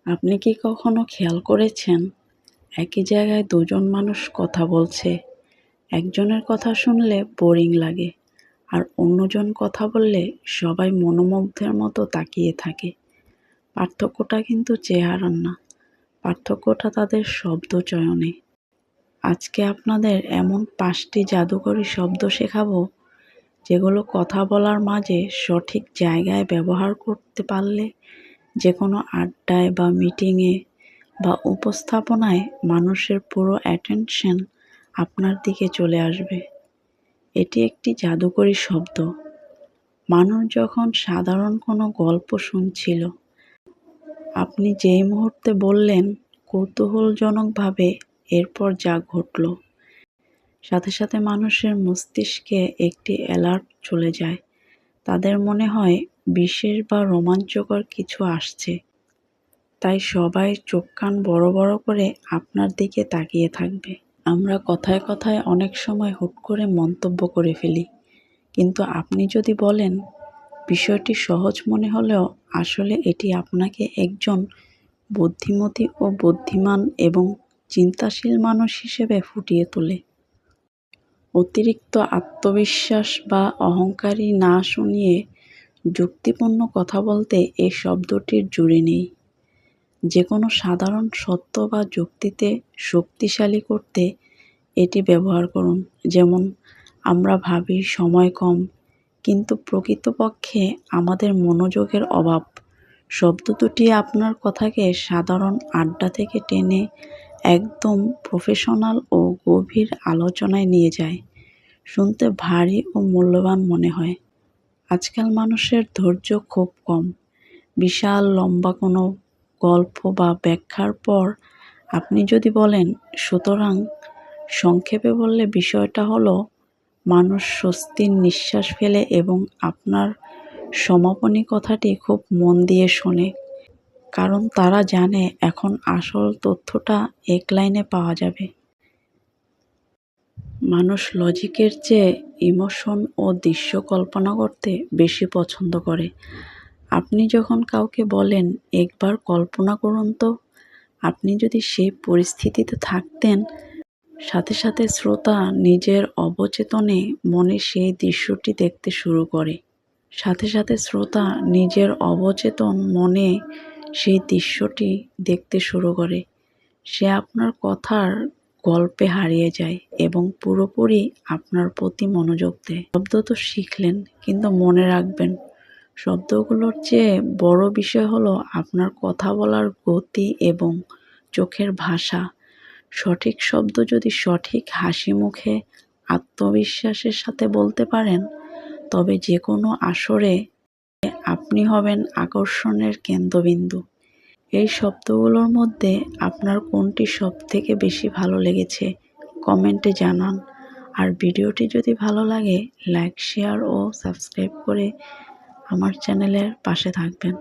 আপনি কি কখনো খেয়াল করেছেন, একই জায়গায় দুজন মানুষ কথা বলছে, একজনের কথা শুনলে বোরিং লাগে আর অন্যজন কথা বললে সবাই মনোমুগ্ধের মতো তাকিয়ে থাকে। পার্থক্যটা কিন্তু চেহারার না, পার্থক্যটা তাদের শব্দ চয়নে। আজকে আপনাদের এমন 5টি জাদুকরী শব্দ শেখাবো, যেগুলো কথা বলার মাঝে সঠিক জায়গায় ব্যবহার করতে পারলে যে কোনো আড্ডায় বা মিটিংয়ে বা উপস্থাপনায় মানুষের পুরো অ্যাটেনশন আপনার দিকে চলে আসবে। এটি একটি জাদুকরী শব্দ। মানুষ যখন সাধারণ কোনো গল্প শুনছিল, আপনি যেই মুহূর্তে বললেন কৌতূহলজনকভাবে, এরপর যা ঘটল, সাথে সাথে মানুষের মস্তিষ্কে একটি অ্যালার্ট চলে যায়। তাদের মনে হয় বিশেষ বা রোমাঞ্চকর কিছু আসছে। তাই সবাই চোখ কান বড় বড় করে আপনার দিকে তাকিয়ে থাকবে। আমরা কথায় কথায় অনেক সময় হুট করে মন্তব্য করে ফেলি, কিন্তু আপনি যদি বলেন, বিষয়টি সহজ মনে হলেও আসলে এটি আপনাকে একজন বুদ্ধিমতী ও বুদ্ধিমান এবং চিন্তাশীল মানুষ হিসেবে ফুটিয়ে তোলে। অতিরিক্ত আত্মবিশ্বাস বা অহংকারী না শুনিয়ে যুক্তিপূর্ণ কথা বলতে এই শব্দটির জুড়ি নেই। যে কোনো সাধারণ সত্য বা যুক্তিতে শক্তিশালী করতে এটি ব্যবহার করুন। যেমন, আমরা ভাবি সময় কম, কিন্তু প্রকৃতপক্ষে আমাদের মনোযোগের অভাব। শব্দ দুটি আপনার কথাকে সাধারণ আড্ডা থেকে টেনে একদম প্রফেশনাল ও গভীর আলোচনায় নিয়ে যায়। শুনতে ভারী ও মূল্যবান মনে হয়। আজকাল মানুষের ধৈর্য খুব কম। বিশাল লম্বা কোনো গল্প বা ব্যাখ্যার পর আপনি যদি বলেন, সুতরাং সংক্ষেপে বললে বিষয়টা হলো, মানুষ স্বস্তির নিঃশ্বাস ফেলে এবং আপনার সমাপনী কথাটি খুব মন দিয়ে শোনে। কারণ তারা জানে এখন আসল তথ্যটা এক লাইনে পাওয়া যাবে। মানুষ লজিকের চেয়ে ইমোশন ও দৃশ্য কল্পনা করতে বেশি পছন্দ করে। আপনি যখন কাউকে বলেন, একবার কল্পনা করুন তো, আপনি যদি সেই পরিস্থিতিতে থাকতেন, সাথে সাথে শ্রোতা নিজের অবচেতনে মনে সেই দৃশ্যটি দেখতে শুরু করে। সাথে সাথে শ্রোতা নিজের অবচেতন মনে সেই দৃশ্যটি দেখতে শুরু করে। সে আপনার কথার গল্পে হারিয়ে যায় এবং পুরোপুরি আপনার প্রতি মনোযোগ দেয়। শব্দ তো শিখলেন, কিন্তু মনে রাখবেন, শব্দগুলোর চেয়ে বড় বিষয় হলো আপনার কথা বলার গতি এবং চোখের ভাষা। সঠিক শব্দ যদি সঠিক হাসি মুখে আত্মবিশ্বাসের সাথে বলতে পারেন, তবে যে কোনো আসরে আপনি হবেন আকর্ষণের কেন্দ্রবিন্দু। এই শব্দগুলোর মধ্যে আপনার কোনটি সবথেকে বেশি ভালো লেগেছে কমেন্টে জানান। আর ভিডিওটি যদি ভালো লাগে, লাইক, শেয়ার ও সাবস্ক্রাইব করে আমার চ্যানেলের পাশে থাকবেন।